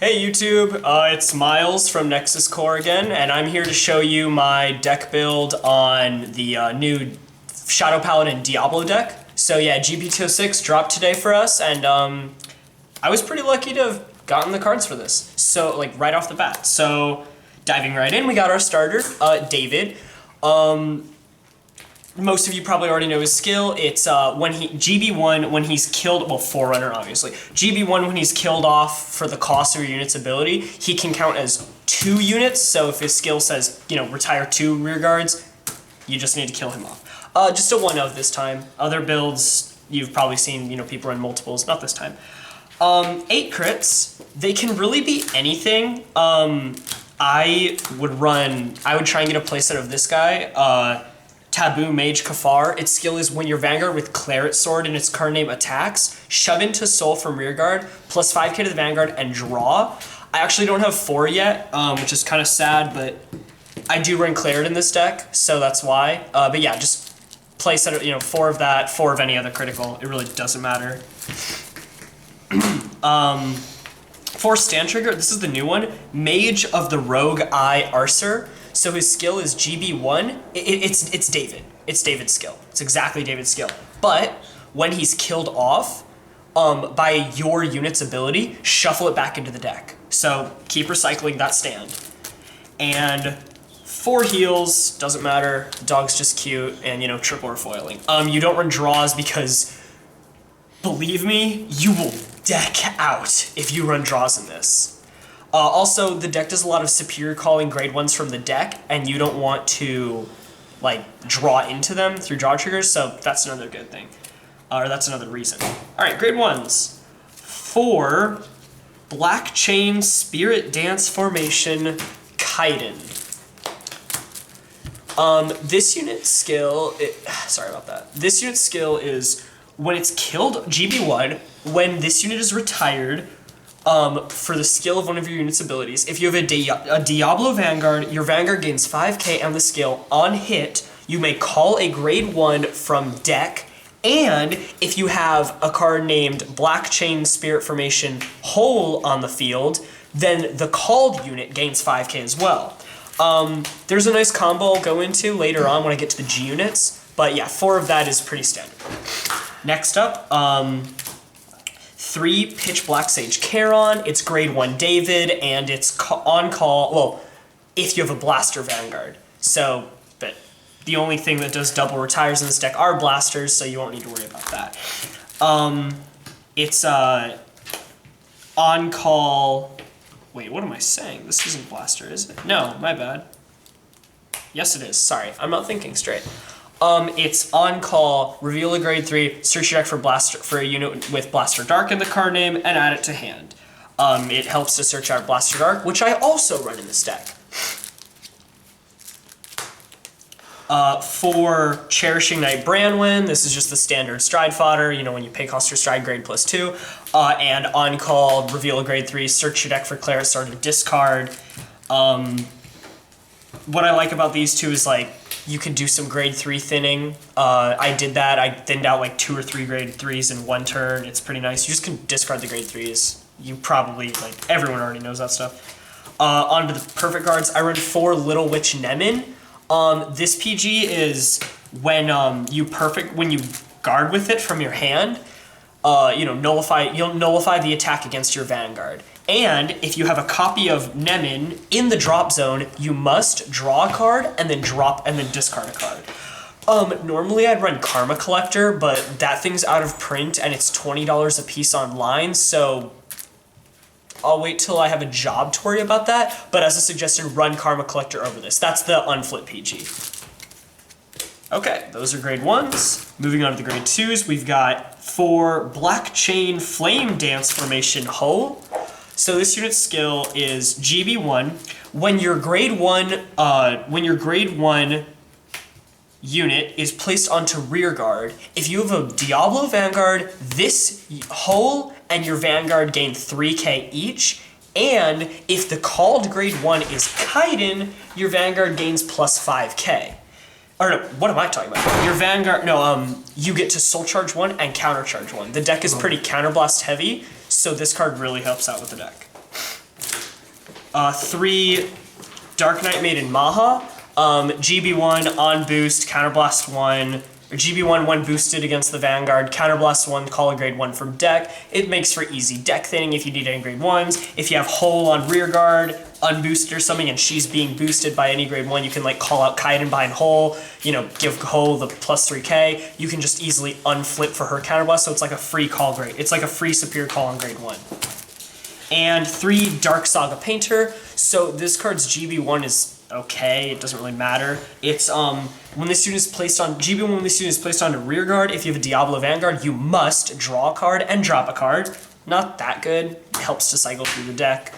Hey YouTube, it's Miles from Nexus Core again, and I'm here to show you my deck build on the new Shadow Paladin Diablo deck. So yeah, GTB-06 dropped today for us, and I was pretty lucky to have gotten the cards for this. So, like, right off the bat. So, diving right in, we got our starter, David. Most of you probably already know his skill. It's GB1 when he's killed, well, Forerunner obviously. GB1 when he's killed off for the cost of your unit's ability, he can count as 2 units. So if his skill says, you know, retire 2 rear guards, you just need to kill him off. Just a 1-of this time. Other builds, you've probably seen, you know, people run multiples, not this time. 8 crits, they can really be anything. I would try and get a playset of this guy, Taboo Mage Kafar. Its skill is when your Vanguard with Claret Sword and its card name attacks, shove into Soul from rearguard, plus 5k to the Vanguard, and draw. I actually don't have 4 yet, which is kind of sad, but I do run Claret in this deck, so that's why. But yeah, just play set, you know, 4 of that, 4 of any other critical. It really doesn't matter. For stand trigger, this is the new one, Mage of the Rogue Eye Arcer. So his skill is GB1. It's David. It's David's skill. It's exactly David's skill. But when he's killed off by your unit's ability, shuffle it back into the deck. So keep recycling that stand. And 4 heals, doesn't matter. Dog's just cute, and you know, triple or foiling. You don't run draws because, believe me, you will deck out if you run draws in this. Also, the deck does a lot of superior calling grade 1s from the deck, and you don't want to, like, draw into them through draw triggers, so that's another good thing. Or that's another reason. Alright, grade 1s. For Black Chain Spirit Dance Formation Kaiden. This unit's skill, sorry about that. This unit's skill is when it's killed, GB1, when this unit is retired, for the skill of one of your unit's abilities, if you have a Diablo Vanguard, your Vanguard gains 5k on the skill. On hit, you may call a grade 1 from deck, and if you have a card named Black Chain Spirit Formation Whole on the field, then the called unit gains 5k as well. There's a nice combo I'll go into later on when I get to the G units, but yeah, 4 of that is pretty standard. Next up, 3 Pitch Black Sage Charon, it's grade 1 David, and it's on call, well, if you have a Blaster Vanguard. So, but the only thing that does double retires in this deck are Blasters, so you won't need to worry about that. It's on call, wait, what am I saying? This isn't Blaster, is it? No, my bad. Yes it is, sorry, I'm not thinking straight. It's on call, reveal a grade 3, search your deck for a unit with Blaster Dark in the card name, and add it to hand. It helps to search out Blaster Dark, which I also run in this deck. For Cherishing Knight Branwen, this is just the standard stride fodder, you know, when you pay cost your stride grade +2. And on call, reveal a grade 3, search your deck for Claret Sword and discard. What I like about these two is, like, you can do some grade 3 thinning. I did that. I thinned out like 2 or 3 grade 3s in 1 turn. It's pretty nice. You just can discard the grade 3s. You probably, like, everyone already knows that stuff. On to the perfect cards. I run 4 Little Witch Nemin. This PG is when when you guard with it from your hand, you'll nullify the attack against your Vanguard. And if you have a copy of Nemin in the drop zone, you must draw a card and then discard a card. Normally I'd run Karma Collector, but that thing's out of print and it's $20 a piece online, so I'll wait till I have a job to worry about that. But as a suggestion, run Karma Collector over this. That's the unflip PG. Okay, those are grade 1s. Moving on to the grade 2s, we've got 4 Black Chain Flame Dance Formation Whole. So this unit's skill is GB1. When your grade 1 unit is placed onto rearguard, if you have a Diablo Vanguard, this Whole and your Vanguard gain 3k each, and if the called grade 1 is Kaiden, your Vanguard gains plus 5k. Or no, what am I talking about? Your Vanguard, you get to Soul Charge 1 and Counter Charge 1. The deck is pretty Counterblast heavy, so this card really helps out with the deck. 3 Dark Knight Maiden Maha, GB1 on boost, counterblast 1, or GB1 when boosted against the Vanguard, counterblast 1, call a grade 1 from deck. It makes for easy deck thinning if you need any grade 1s. If you have Hole on rear guard, unboosted or something, and she's being boosted by any grade 1, you can like call out Kaiden behind Hole, you know, give Hole the plus 3k. You can just easily unflip for her counterblast, so it's like a free call grade. It's like a free superior call on grade 1. And 3 Dark Saga Painter. So this card's GB1 is okay, it doesn't really matter. It's when this unit is placed on GB1, when this unit is placed onto rear guard, if you have a Diablo Vanguard, you must draw a card and drop a card. Not that good. It helps to cycle through the deck.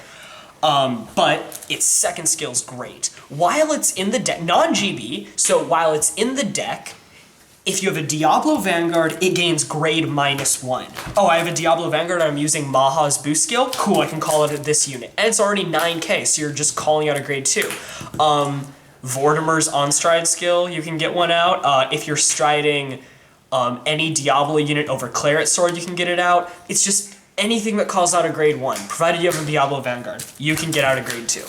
But its second skill is great. While it's in the deck, non-GB, so while it's in the deck, if you have a Diablo Vanguard, it gains grade -1. Oh, I have a Diablo Vanguard, I'm using Maha's boost skill? Cool, I can call it at this unit. And it's already 9k, so you're just calling out a grade 2. Vortimer's on-stride skill, you can get one out. If you're striding any Diablo unit over Claret Sword, you can get it out. It's just anything that calls out a grade 1, provided you have a Diablo Vanguard, you can get out a grade 2.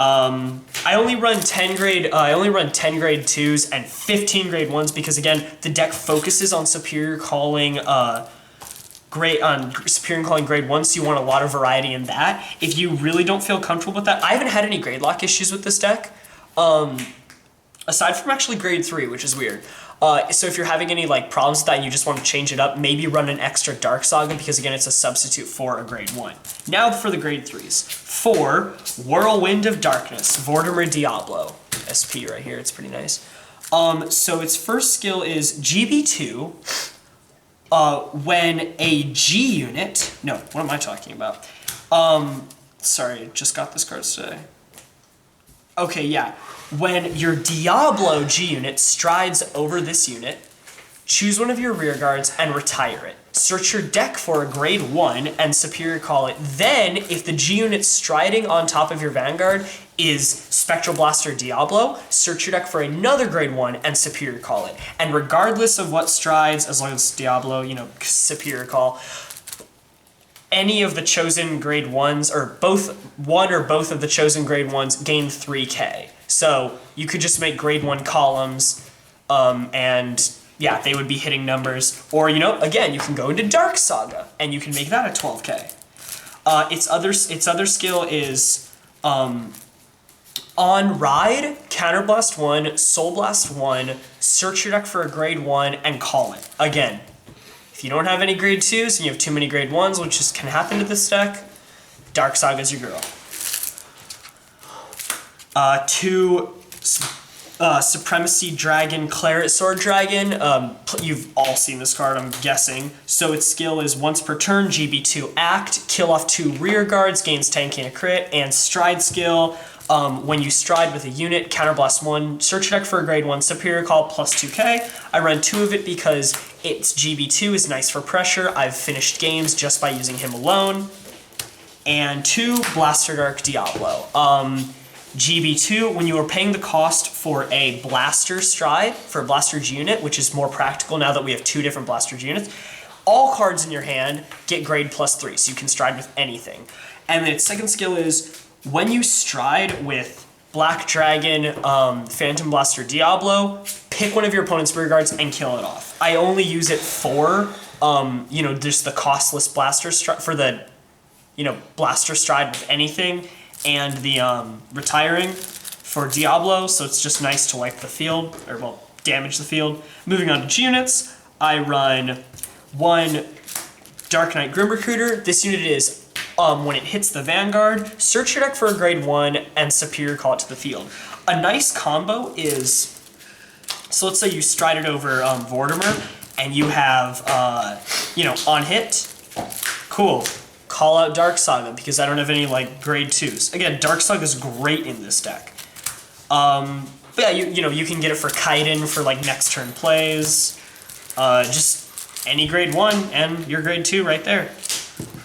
I only run 10 grade 2s and 15 grade 1s because again, the deck focuses on superior calling grade 1, so you want a lot of variety in that. If you really don't feel comfortable with that, I haven't had any grade lock issues with this deck. Aside from actually grade 3, which is weird. So if you're having any like problems with that and you just want to change it up, maybe run an extra Dark Saga because again, it's a substitute for a grade 1. Now for the grade 3s. 4 Whirlwind of Darkness, Vortimer Diablo. SP right here, it's pretty nice. So its first skill is GB2. When a G unit, no, what am I talking about? Sorry, just got this card today. Okay, yeah. When your Diablo G unit strides over this unit, choose one of your rear guards and retire it. Search your deck for a grade 1 and superior call it. Then, if the G unit striding on top of your Vanguard is Spectral Blaster Diablo, search your deck for another grade 1 and superior call it. And regardless of what strides, as long as it's Diablo, you know, superior call, any of the chosen grade 1s, or one or both of the chosen grade 1s gain 3k. So you could just make grade 1 columns, and yeah, they would be hitting numbers. Or, you know, again, you can go into Dark Saga, and you can make that a 12k. Its other skill is on ride, Counterblast 1, Soul Blast 1, search your deck for a grade 1, and call it. Again, if you don't have any grade 2s and you have too many grade 1s, which just can happen to this deck, Dark Saga's your girl. 2 Supremacy Dragon, Claret Sword Dragon. You've all seen this card, I'm guessing. So its skill is once per turn, GB2 act, kill off 2 rear guards, gains 10k and a crit, and stride skill. When you stride with a unit, counterblast 1, search your deck for a grade 1, superior call plus 2k. I run 2 of it because its GB2 is nice for pressure. I've finished games just by using him alone. And 2 Blaster Dark Diablo. GB2, when you are paying the cost for a Blaster Stride, for a Blaster G unit, which is more practical now that we have 2 different Blaster G units, all cards in your hand get grade plus 3, so you can stride with anything. And then its second skill is, when you stride with Black Dragon, Phantom Blaster Diablo, pick one of your opponent's rear guards and kill it off. I only use it for, you know, just the costless Blaster Stride, for the, you know, Blaster Stride with anything, and the retiring for Diablo, so it's just nice to wipe the field, or well, damage the field. Moving on to G units, I run 1 Dark Knight Grim Recruiter. This unit is, when it hits the Vanguard, search your deck for a grade 1 and superior call it to the field. A nice combo is, so let's say you stride it over Vortimer, and you have, you know, on hit, cool. Call out Dark Saga because I don't have any like grade 2s. Again, Dark Saga is great in this deck. But yeah, you know, you can get it for Kaiden for like next turn plays. Just any grade 1 and your grade 2 right there.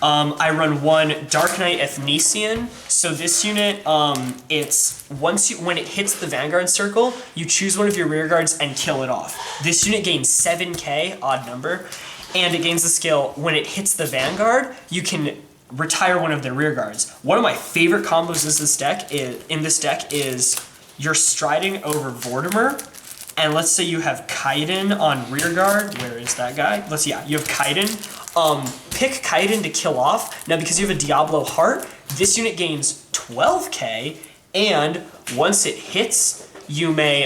I run 1 Dark Knight Athenian. So this unit, it's when it hits the Vanguard circle, you choose one of your rear guards and kill it off. This unit gains 7k, odd number. And it gains the skill, when it hits the Vanguard, you can retire one of their rear guards. One of my favorite combos in this deck is you're striding over Vortimer, and let's say you have Kaiden on rear guard. Where is that guy? You have Kaiden. Pick Kaiden to kill off. Now, because you have a Diablo heart, this unit gains 12k, and once it hits, you may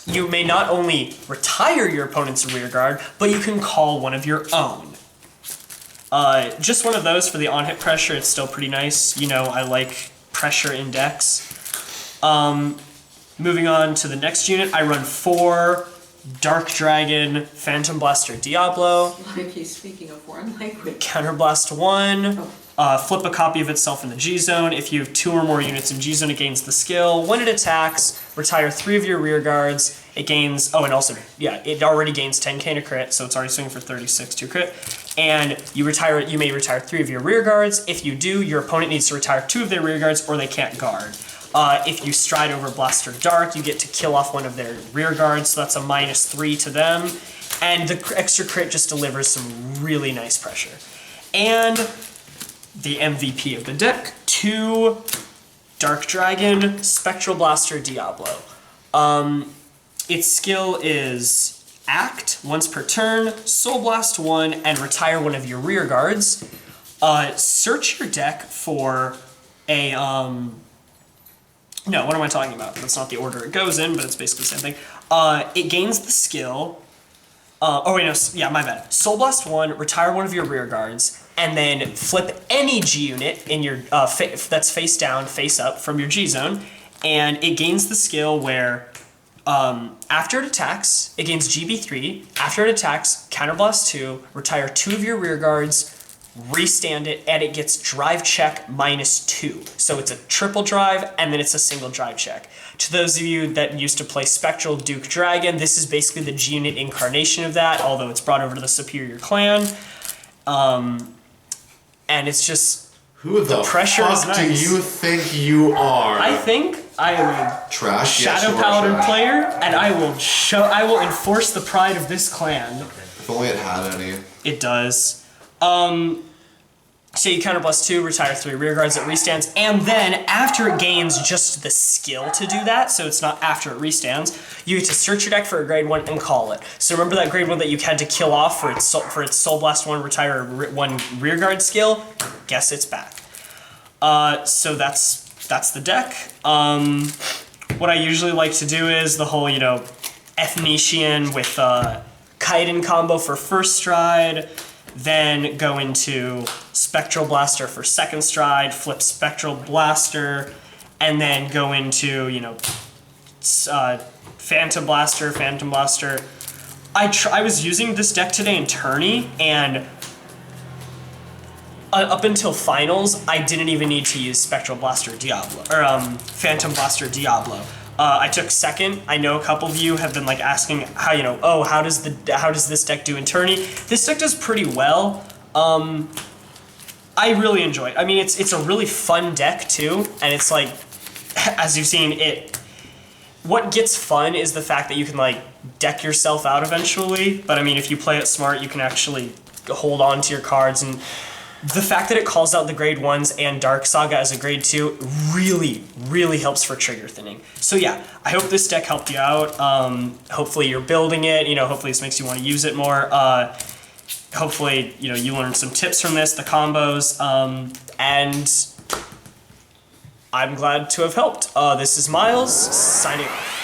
not only retire your opponent's rear guard, but you can call one of your own. Just one of those for the on-hit pressure. It's still pretty nice. You know, I like pressure in decks. Moving on to the next unit, I run 4 Dark Dragon, Phantom Blaster, Diablo. Like he's speaking a foreign language. Counterblast 1. Flip a copy of itself in the G zone. If you have 2 or more units in G zone, it gains the skill. When it attacks, retire 3 of your rear guards. It gains, and also, it already gains 10k to crit, so it's already swinging for 36 to crit. And you may retire 3 of your rear guards. If you do, your opponent needs to retire 2 of their rear guards, or they can't guard. If you stride over Blaster Dark, you get to kill off one of their rear guards, so that's a -3 to them. And the extra crit just delivers some really nice pressure. And the MVP of the deck, 2 Dark Dragon, Spectral Blaster, Diablo. Its skill is Act, once per turn, Soul Blast 1, and retire one of your rear guards. Search your deck for a, no, what am I talking about? That's not the order it goes in, but it's basically the same thing. It gains the skill, my bad. Soul Blast 1, retire one of your rear guards, and then flip any G unit in your that's face down, face up from your G zone, and it gains the skill where after it attacks, it gains GB3. After it attacks, Counterblast 2, retire 2 of your rear guards, restand it, and it gets drive check -2. So it's a triple drive, and then it's a single drive check. To those of you that used to play Spectral Duke Dragon, this is basically the G unit incarnation of that, although it's brought over to the Superior Clan. And it's just, who the pressure fuck is nice. do you think you are? I think I am a trash Shadow Paladin player, and I will enforce the pride of this clan. If only it had any. It does. So you Counterblast 2, retire 3 rear guards, it restands, and then after it gains just the skill to do that, so it's not after it restands, you get to search your deck for a grade 1 and call it. So remember that grade 1 that you had to kill off for its Soul Blast 1, retire 1 rear guard skill? Guess it's back. So that's the deck. What I usually like to do is the whole, Athenian with Kaiden combo for first stride, then go into Spectral Blaster for second stride, flip Spectral Blaster, and then go into, Phantom Blaster. I was using this deck today in tourney, and up until finals, I didn't even need to use Spectral Blaster Diablo, or Phantom Blaster Diablo. I took second. I know a couple of you have been asking how how does this deck do in tourney? This deck does pretty well. I really enjoy it. I mean, it's a really fun deck too, and it's as you've seen it. What gets fun is the fact that you can deck yourself out eventually. But I mean, if you play it smart, you can actually hold on to your cards, and the fact that it calls out the grade 1s and Dark Saga as a grade 2 really, really helps for trigger thinning. So yeah, I hope this deck helped you out. Hopefully you're building it, hopefully this makes you want to use it more. Hopefully, you learned some tips from this, the combos, and I'm glad to have helped. This is Miles, signing off.